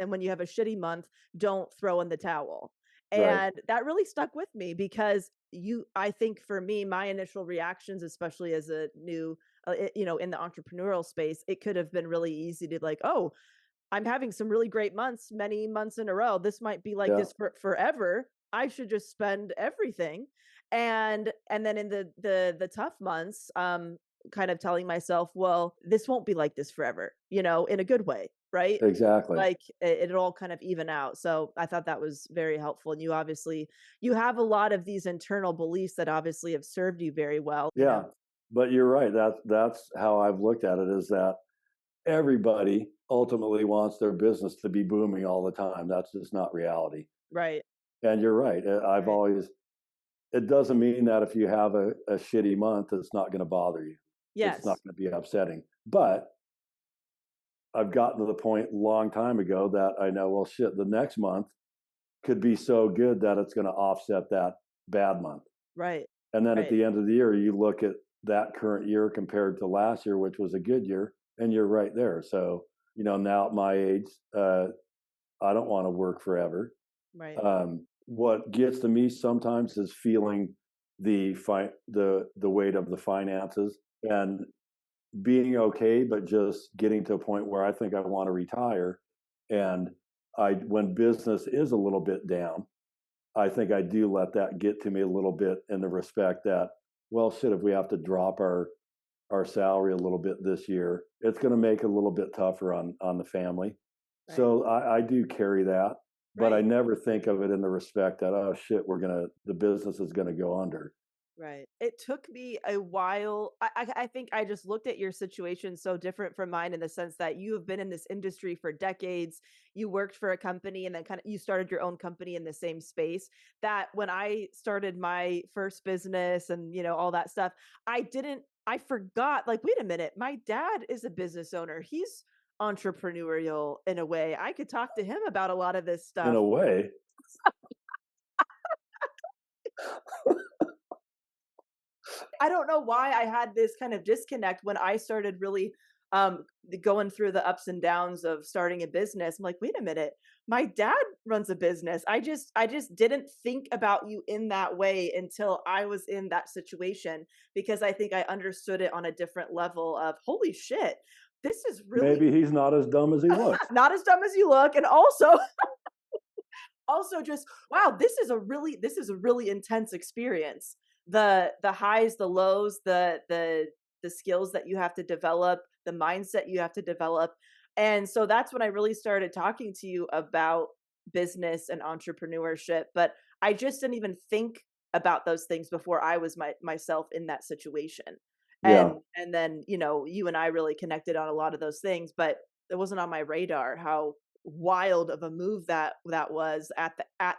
when you have a shitty month, don't throw in the towel. right, And that really stuck with me because I think for me, my initial reactions, especially as a new, in the entrepreneurial space, it could have been really easy to like, oh, I'm having some really great months, many months in a row. This might be like yeah, this for forever. I should just spend everything. And then in the tough months, kind of telling myself, well, this won't be like this forever, in a good way, right? exactly, Like it'll all kind of even out. So I thought that was very helpful. And you have a lot of these internal beliefs that obviously have served you very well. yeah. But you're right. That's how I've looked at it. Is that everybody ultimately wants their business to be booming all the time. That's just not reality. Right. And you're right. I've Right. always. It doesn't mean that if you have a shitty month, it's not going to bother you. It's not Yes. going to be upsetting. But I've gotten to the point a long time ago that I know, well, shit, the next month could be so good that it's going to offset that bad month. Right. And then at Right. the end of the year, you look at that current year compared to last year, which was a good year, and you're right there. So, now at my age, I don't want to work forever. Right. What gets to me sometimes is feeling the weight of the finances and being okay, but just getting to a point where I think I want to retire. And when business is a little bit down, I think I do let that get to me a little bit in the respect that, well, shit, if we have to drop our salary a little bit this year, it's going to make it a little bit tougher on the family. Right. So I do carry that, but I Right. never think of it in the respect that, oh shit, the business is going to go under. Right. It took me a while. I think I just looked at your situation so different from mine in the sense that you have been in this industry for decades. You worked for a company and then kind of you started your own company in the same space. That when I started my first business and all that stuff, I forgot, like, wait a minute, my dad is a business owner. He's entrepreneurial in a way. I could talk to him about a lot of this In stuff. a way, I don't know why I had this kind of disconnect when I started really going through the ups and downs of starting a business. I'm like, wait a minute, my dad runs a business. I just didn't think about you in that way until I was in that situation, because I think I understood it on a different level of holy shit, this is really Maybe he's not as dumb as he looks. not as dumb as you look. And also just wow, this is a really intense experience. The highs, the lows, the skills that you have to develop, the mindset you have to develop. And so that's when I really started talking to you about business and entrepreneurship. But I just didn't even think about those things before I was myself in that situation. Yeah. And then, you and I really connected on a lot of those things, but it wasn't on my radar how wild of a move that was at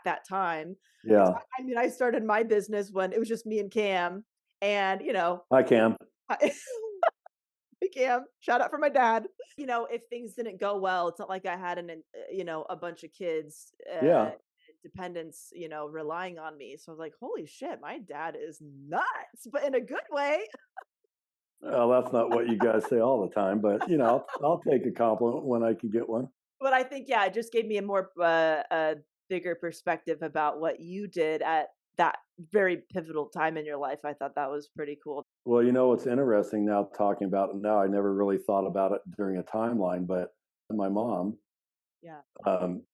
that time. 'Cause Yeah. I mean, I started my business when it was just me and Cam, and I can. I hey, Cam, shout out for my dad. If things didn't go well, it's not like I had a bunch of kids, Yeah. dependents, relying on me. So I was like, holy shit, my dad is nuts, but in a good way. Well, that's not what you guys say all the time, but I'll take a compliment when I can get one. But I think, yeah, it just gave me a bigger perspective about what you did at that very pivotal time in your life. I thought that was pretty cool. Well, what's interesting now talking about it now, I never really thought about it during a timeline, but my mom, Yeah. um,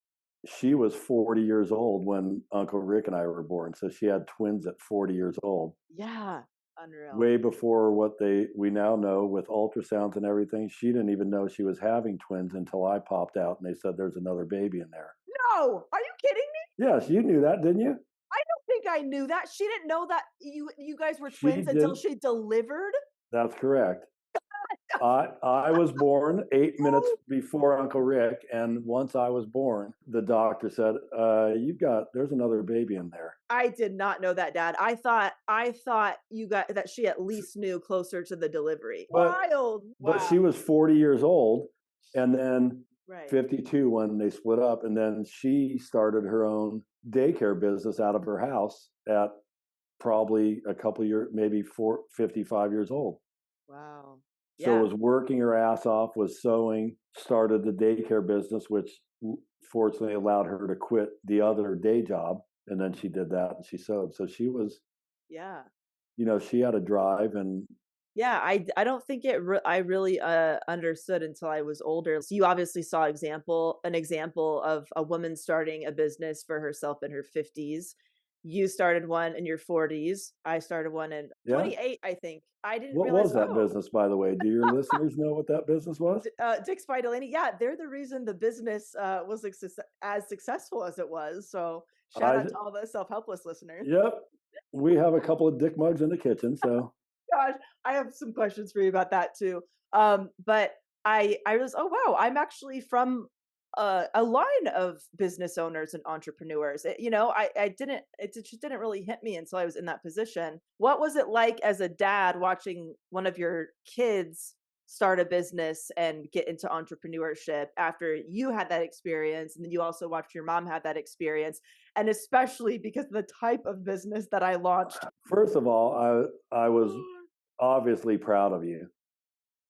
she was 40 years old when Uncle Rick and I were born. So she had twins at 40 years old, Yeah. Unreal. way before what we now know with ultrasounds and everything. She didn't even know she was having twins until I popped out and they said there's another baby in there. No, are you kidding me? Yes, you knew that, didn't you? I don't think I knew that. She didn't know that you guys were She twins until did. she delivered. That's correct. I was born 8 minutes before Uncle Rick, and once I was born, the doctor said, there's another baby in there." I did not know that, Dad. I thought you got that she at least knew closer to the delivery. But Wild. but Wow. she was 40 years old, and then Right. 52 when they split up, and then she started her own daycare business out of her house at probably a couple years, maybe 55 years old. Wow. So Yeah. was working her ass off, was sewing, started the daycare business, which fortunately allowed her to quit the other day job. And then she did that and she sewed. So she was, Yeah. she had a drive and Yeah, I don't think I really understood until I was older. So you obviously saw an example of a woman starting a business for herself in her 50s. You started one in your 40s. I started one in yeah. 28, I think. I didn't What realize was that business, by the way? Do your listeners know what that business was? Dick's by Delanie. Yeah, they're the reason the business was as successful as it was. So shout out to all the self-helpless listeners. Yep. We have a couple of dick mugs in the kitchen, so Gosh, I have some questions for you about that too. But I was, oh wow, I'm actually from a line of business owners and entrepreneurs. It just didn't really hit me until I was in that position. What was it like as a dad watching one of your kids start a business and get into entrepreneurship after you had that experience, and then you also watched your mom have that experience, and especially because of the type of business that I launched? first of all, I was obviously proud of you.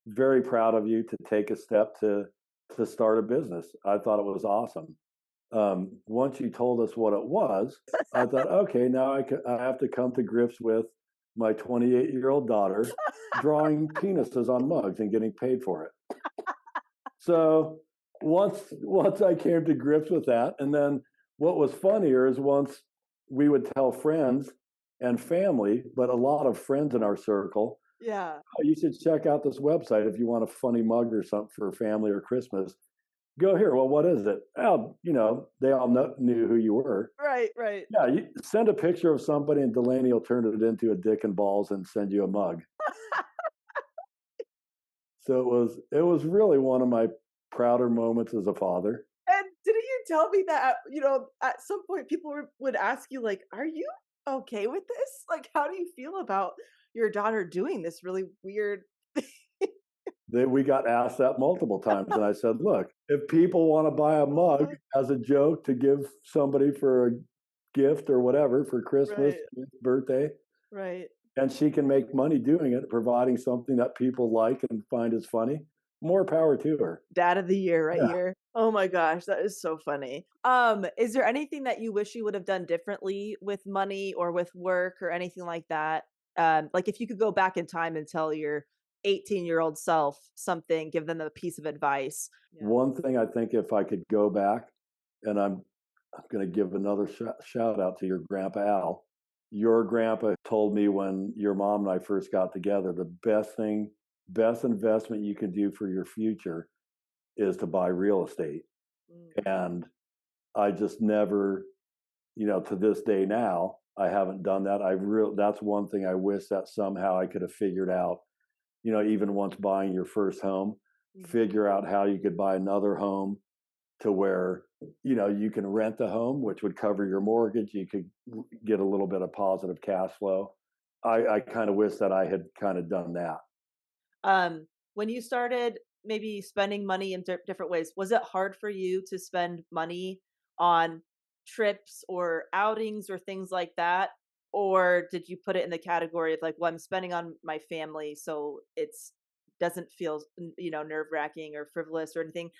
Very proud of you to take a step to start a business. I thought it was awesome. Once you told us what it was, I thought, okay, now I have to come to grips with my 28-year-old daughter drawing penises on mugs and getting paid for it. So once I came to grips with that, and then what was funnier is once we would tell friends and family, but a lot of friends in our circle, Yeah. oh, you should check out this website if you want a funny mug or something for family or Christmas. Go here. Well, what is it? Oh, they all knew who you were. Right, right. Yeah, you send a picture of somebody and Delanie will turn it into a dick and balls and send you a mug. So it was really one of my prouder moments as a father. And didn't you tell me that, at some point people would ask you, like, are you okay with this? Like, how do you feel about your daughter doing this really weird? We got asked that multiple times. And I said, look, if people want to buy a mug as a joke to give somebody for a gift or whatever for Christmas, birthday, Right. and she can make money doing it, providing something that people like and find is funny, More power to her. Dad of the year right Yeah. here. Oh my gosh, that is so funny. Is there anything that you wish you would have done differently with money or with work or anything like that? Like if you could go back in time and tell your 18-year-old self something, give them a piece of advice. Yeah. One thing I think if I could go back, and I'm going to give another shout out to your grandpa Al. Your grandpa told me when your mom and I first got together, the best investment you can do for your future is to buy real estate. Mm. And I just never, to this day now, I haven't done that. That's one thing I wish that somehow I could have figured out, even once buying your first home, Mhm. figure out how you could buy another home to where, you can rent the home, which would cover your mortgage. You could get a little bit of positive cash flow. I kind of wish that I had kind of done that. When you started maybe spending money in different ways, was it hard for you to spend money on trips or outings or things like that? Or did you put it in the category of like, well, I'm spending on my family, so it's doesn't feel nerve wracking or frivolous or anything?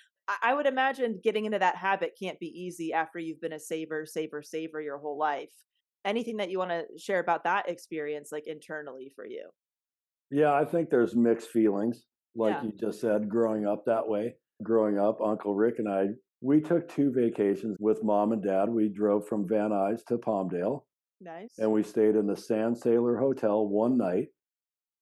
I would imagine getting into that habit can't be easy after you've been a saver your whole life. Anything that you want to share about that experience, like internally for you? Yeah, I think there's mixed feelings, like Yeah, you just said, growing up that way. Growing up, Uncle Rick and I, we took 2 vacations with mom and dad. We drove from Van Nuys to Palmdale, nice. and we stayed in the Sand Sailor Hotel one night.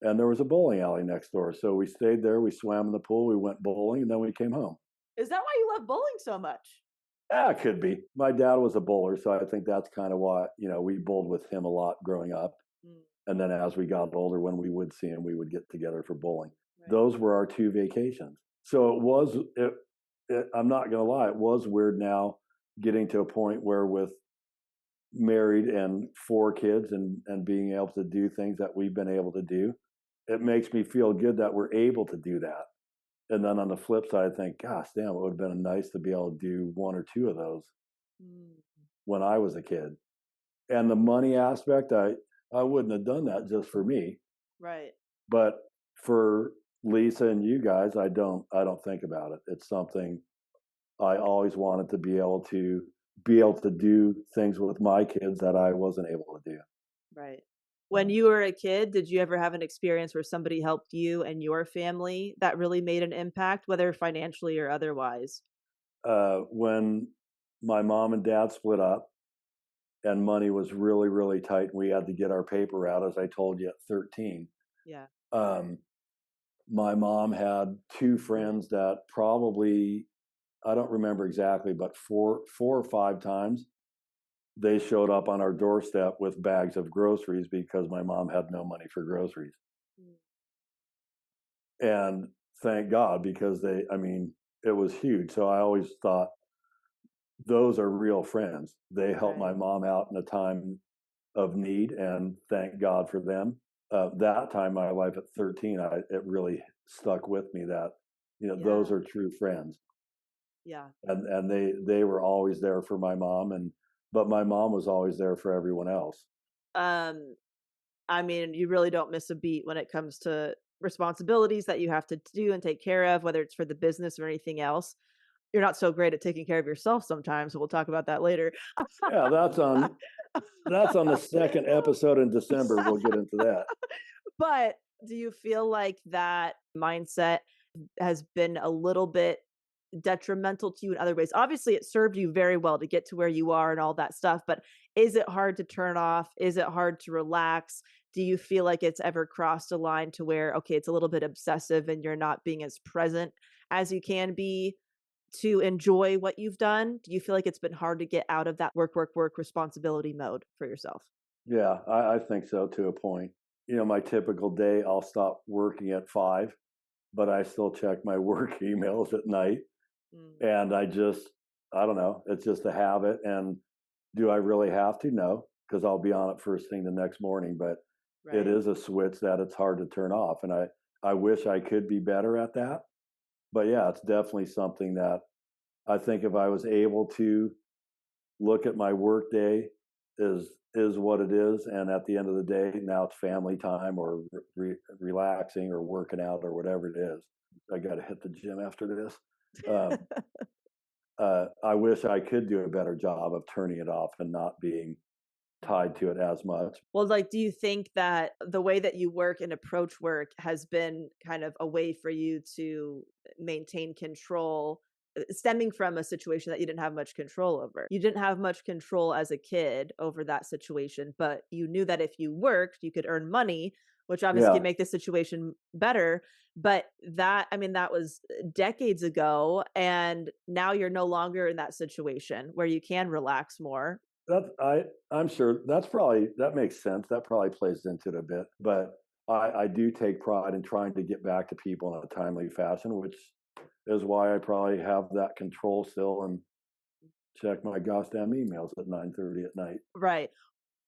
And there was a bowling alley next door. So we stayed there, we swam in the pool, we went bowling, and then we came home. Is that why you love bowling so much? Yeah, it could be. My dad was a bowler, so I think that's kind of why, we bowled with him a lot growing up. Mm, And then as we got older, when we would see him, we would get together for bowling. right. Those were our 2 vacations. So I'm not going to lie, it was weird now getting to a point where with married and 4 kids and being able to do things that we've been able to do, it makes me feel good that we're able to do that. And then on the flip side, I think, gosh, damn, it would have been nice to be able to do 1 or 2 of those Mm, when I was a kid. And the money aspect, I wouldn't have done that just for me, right. but for Lisa and you guys, I don't think about it. It's something I always wanted to be able to do things with my kids that I wasn't able to do. Right. When you were a kid, did you ever have an experience where somebody helped you and your family that really made an impact, whether financially or otherwise? When my mom and dad split up and money was really, really tight, and we had to get our paper out, as I told you, at 13. Yeah. Um, my mom had 2 friends that probably, I don't remember exactly, but four or 5 times they showed up on our doorstep with bags of groceries because my mom had no money for groceries. Mm, And thank God, because it was huge. So I always thought those are real friends. They helped my right. mom out in a time of need, and thank God for them. That time in my life at 13, it really stuck with me that those Yeah. are true friends, Yeah. and they were always there for my mom, but my mom was always there for everyone else. Um, I mean, you really don't miss a beat when it comes to responsibilities that you have to do and take care of, whether it's for the business or anything else. You're not so great at taking care of yourself sometimes. So we'll talk about that later. Yeah, that's on the second episode in December. We'll get into that. But do you feel like that mindset has been a little bit detrimental to you in other ways? Obviously, it served you very well to get to where you are and all that stuff, but is it hard to turn off? Is it hard to relax? Do you feel like it's ever crossed a line to where, okay, it's a little bit obsessive and you're not being as present as you can be to enjoy what you've done? Do you feel like it's been hard to get out of that work, work, work responsibility mode for yourself? Yeah, I think so to a point. My typical day, I'll stop working at 5, but I still check my work emails at night. Mm, And I don't know, it's just a habit. And do I really have to? No, because I'll be on it first thing the next morning. But it right. is a switch that it's hard to turn off. And I wish I could be better at that. But yeah, it's definitely something that I think if I was able to look at my work day is what it is, and at the end of the day, now it's family time or relaxing or working out or whatever it is. I got to hit the gym after this. Um, I wish I could do a better job of turning it off and not being tied to it as much. Well, like, do you think that the way that you work and approach work has been kind of a way for you to maintain control, stemming from a situation that you didn't have much control over? You didn't have much control as a kid over that situation, but you knew that if you worked, you could earn money, which obviously Yeah, could make the situation better. But that, I mean, that was decades ago. And now you're no longer in that situation where you can relax more. I'm sure that makes sense. That probably plays into it a bit, but I do take pride in trying to get back to people in a timely fashion, which is why I probably have that control still and check my gosh damn emails at 9:30 at night. Right.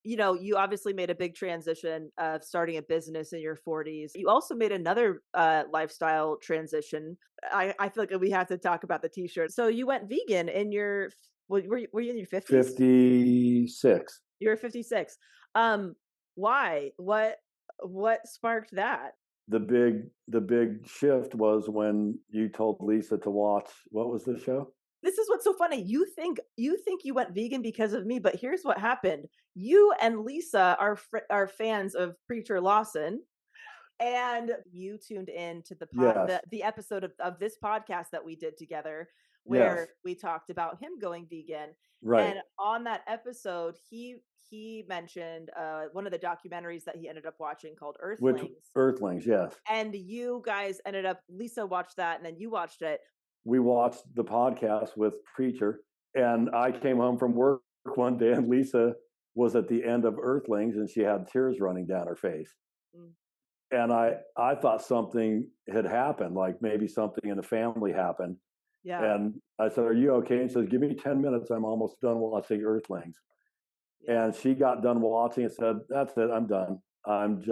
You know, you obviously made a big transition of starting a business in your 40s. You also made another lifestyle transition. I feel like we have to talk about the t-shirt. So you went vegan in your were you in your 50s? 56. You were 56. Um why? What sparked that? The big shift was when you told Lisa to watch, what was the show? This is what's so funny. You think you went vegan because of me, but here's what happened. You and Lisa are fans of Preacher Lawson, and you tuned in to Yes. the episode of this podcast that we did together Yes. where we talked about him going vegan. Right. And on that episode, he mentioned one of the documentaries that he ended up watching called Which Earthlings. Earthlings, yes. And you guys ended up, Lisa watched that and then you watched it. We watched the podcast with Preacher, and I came home from work one day, and Lisa was at the end of Earthlings, and she had tears running down her face. Mm, And I thought something had happened, like maybe something in the family happened. yeah. And I said, "Are you okay?" And she says, "Give me 10 minutes. I'm almost done watching Earthlings." Yeah. And she got done watching and said, "That's it. I'm done. I'm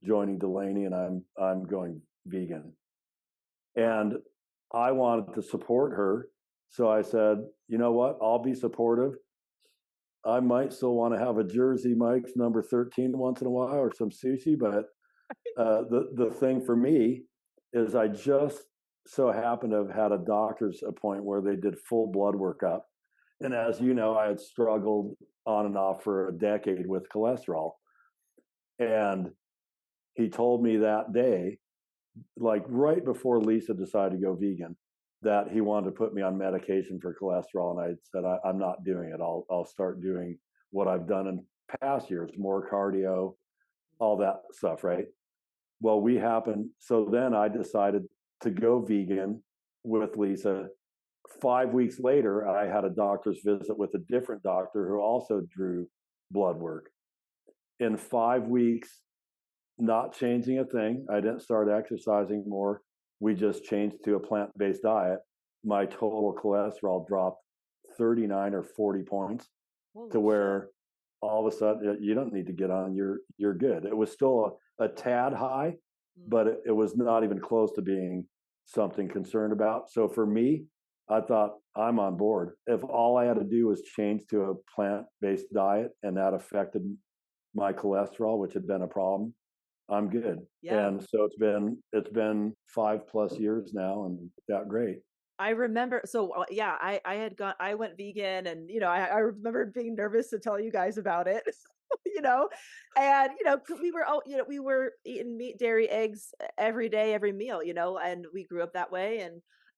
joining Delanie, and I'm going vegan." Wow. And I wanted to support her. So I said, "You know what? I'll be supportive. I might still want to have a Jersey Mike's number 13 once in a while or some sushi, but the thing for me is I just so happened to have had a doctor's appointment where they did full blood workup. And as you know, I had struggled on and off for a decade with cholesterol. And he told me that day, like right before Lisa decided to go vegan, that he wanted to put me on medication for cholesterol. And I said, I'm not doing it. I'll start doing what I've done in past years, more cardio, all that stuff, right? Well, so then I decided to go vegan with Lisa. 5 weeks later, I had a doctor's visit with a different doctor who also drew blood work. In 5 weeks, not changing a thing, I didn't start exercising more. We just changed to a plant-based diet. My total cholesterol dropped 39 or 40 points to Holy shit. where all of a sudden you don't need to get on. You're good. It was still a tad high, Mm. but it was not even close to being something concerned about. So for me, I thought I'm on board. If all I had to do was change to a plant-based diet and that affected my cholesterol, which had been a problem, I'm good. Yeah. And so it's been 5+ years now and got great. I remember, so yeah, I went vegan, and I remember being nervous to tell you guys about it. you know and 'cause we were all, we were eating meat, dairy, eggs every day, every meal, and we grew up that way.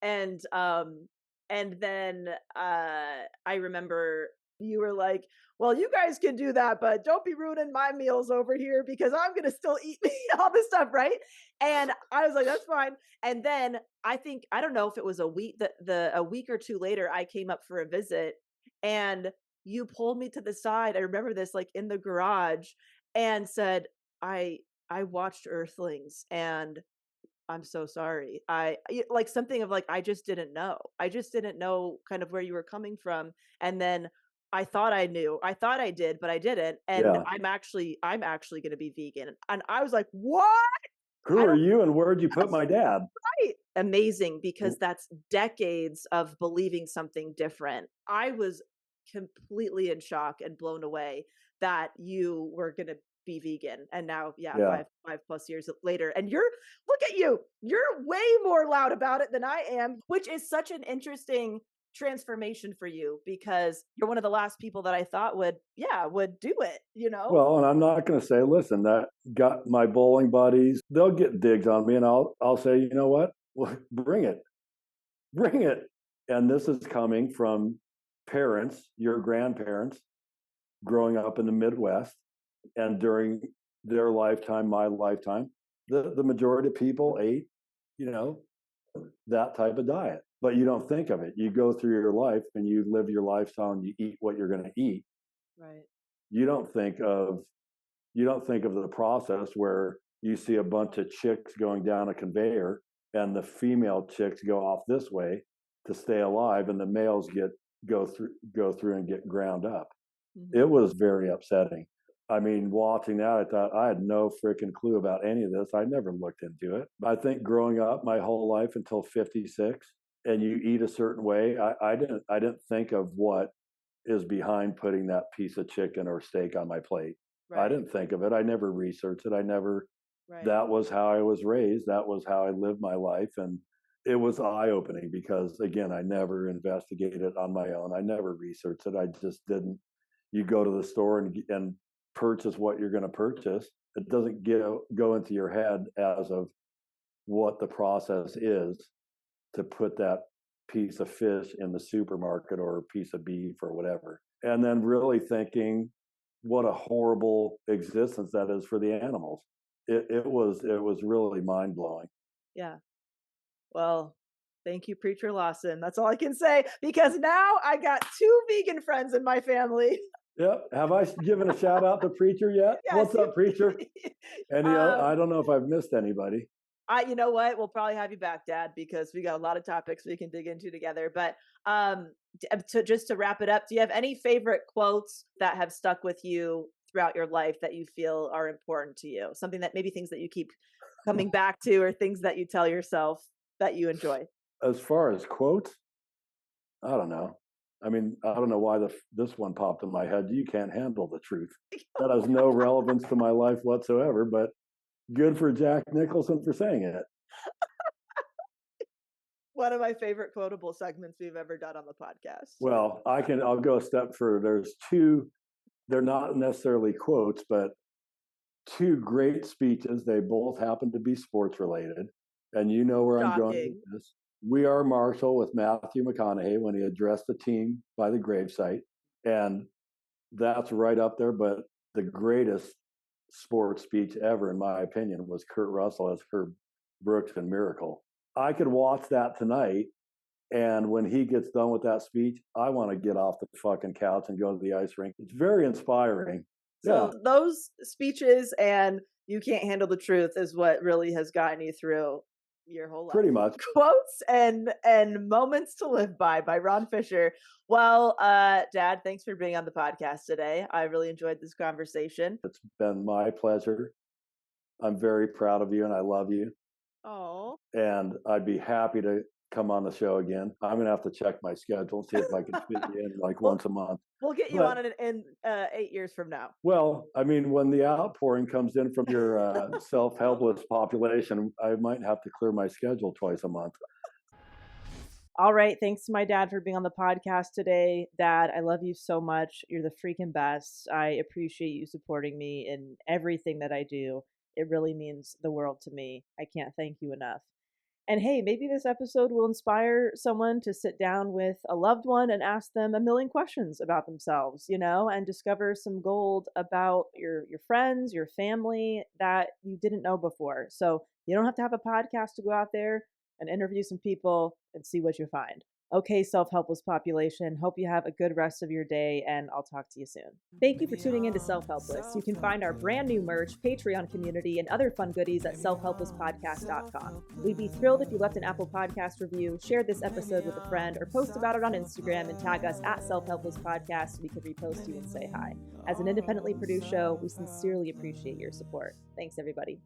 And then I remember you were like, well, you guys can do that, but don't be ruining my meals over here because I'm gonna still eat meat, all this stuff, right? And I was like, that's fine. And then I don't know if it was a week, a week or two later, I came up for a visit, and you pulled me to the side. I remember this, like, in the garage, and said, I watched Earthlings, and I'm so sorry. Like, something of like, I just didn't know. I just didn't know kind of where you were coming from. And then I thought I knew. I thought I did, but I didn't. And Yeah. I'm actually going to be vegan. And I was like, what? Who I are don't you and where'd you put my dad? right. Amazing, because that's decades of believing something different. I was completely in shock and blown away that you were going to be vegan. And now, Yeah. 5+ years later, and look at you, you're way more loud about it than I am, which is such an interesting transformation for you, because you're one of the last people that I thought would do it, Well, and I'm not going to say, listen, that got my bowling buddies, they'll get digs on me, and I'll say, you know what? Well, bring it. And this is coming from parents, your grandparents, growing up in the Midwest, and during their lifetime, my lifetime, the majority of people ate, that type of diet. But you don't think of it. You go through your life and you live your lifestyle and you eat what you're going to eat. Right. You don't think of the process where you see a bunch of chicks going down a conveyor and the female chicks go off this way to stay alive, and the males go through and get ground up. Mm-hmm. It was very upsetting. I mean, watching that, I thought I had no freaking clue about any of this. I never looked into it. I think growing up my whole life until 56, and you eat a certain way, I didn't think of what is behind putting that piece of chicken or steak on my plate. Right. I didn't think of it. I never researched it. Right. That was how I was raised. That was how I lived my life. And it was eye-opening because, again, I never investigated it on my own. I never researched it. I just didn't. You go to the store and purchase what you're going to purchase. It doesn't go into your head as of what the process is to put that piece of fish in the supermarket or a piece of beef or whatever. And then really thinking what a horrible existence that is for the animals. It was really mind-blowing. Yeah. Well, thank you, Preacher Lawson. That's all I can say, because now I got 2 vegan friends in my family. Yep. Have I given a shout out to Preacher yet? Yes. What's up, Preacher? I don't know if I've missed anybody. You know what? We'll probably have you back, Dad, because we got a lot of topics we can dig into together. But to wrap it up, do you have any favorite quotes that have stuck with you throughout your life that you feel are important to you? Something that maybe things that you keep coming back to, or things that you tell yourself that you enjoy? As far as quotes, I don't know. I mean, I don't know why this one popped in my head. You can't handle the truth. That has no relevance to my life whatsoever, but good for Jack Nicholson for saying it. One of my favorite quotable segments we've ever done on the podcast. Well, I'll go a step further. There's 2, they're not necessarily quotes, but 2 great speeches. They both happen to be sports related. And you know where I'm going with this. We Are Marshall with Matthew McConaughey when he addressed the team by the gravesite. And that's right up there. But the greatest sports speech ever, in my opinion, was Kurt Russell as Herb Brooks in Miracle. I could watch that tonight, and when he gets done with that speech, I want to get off the fucking couch and go to the ice rink. It's very inspiring. So those speeches and You Can't Handle the Truth is what really has gotten you through your whole life. Pretty much. Quotes and moments to live by Ron Fischer. Well, Dad, thanks for being on the podcast today. I really enjoyed this conversation. It's been my pleasure. I'm very proud of you and I love you. Oh. And I'd be happy to come on the show again. I'm going to have to check my schedule and see if I can fit you in once a month. We'll get you on it in 8 years from now. Well, I mean, when the outpouring comes in from your self-helpless population, I might have to clear my schedule twice a month. All right. Thanks to my dad for being on the podcast today. Dad, I love you so much. You're the freaking best. I appreciate you supporting me in everything that I do. It really means the world to me. I can't thank you enough. And hey, maybe this episode will inspire someone to sit down with a loved one and ask them a million questions about themselves, and discover some gold about your friends, your family that you didn't know before. So you don't have to have a podcast to go out there and interview some people and see what you find. Okay, self-helpless population, hope you have a good rest of your day, and I'll talk to you soon. Thank you for tuning in to Self-Helpless. You can find our brand new merch, Patreon community, and other fun goodies at selfhelplesspodcast.com. We'd be thrilled if you left an Apple Podcast review, shared this episode with a friend, or post about it on Instagram and tag us at Self-Helpless Podcast so we could repost you and say hi. As an independently produced show, we sincerely appreciate your support. Thanks, everybody.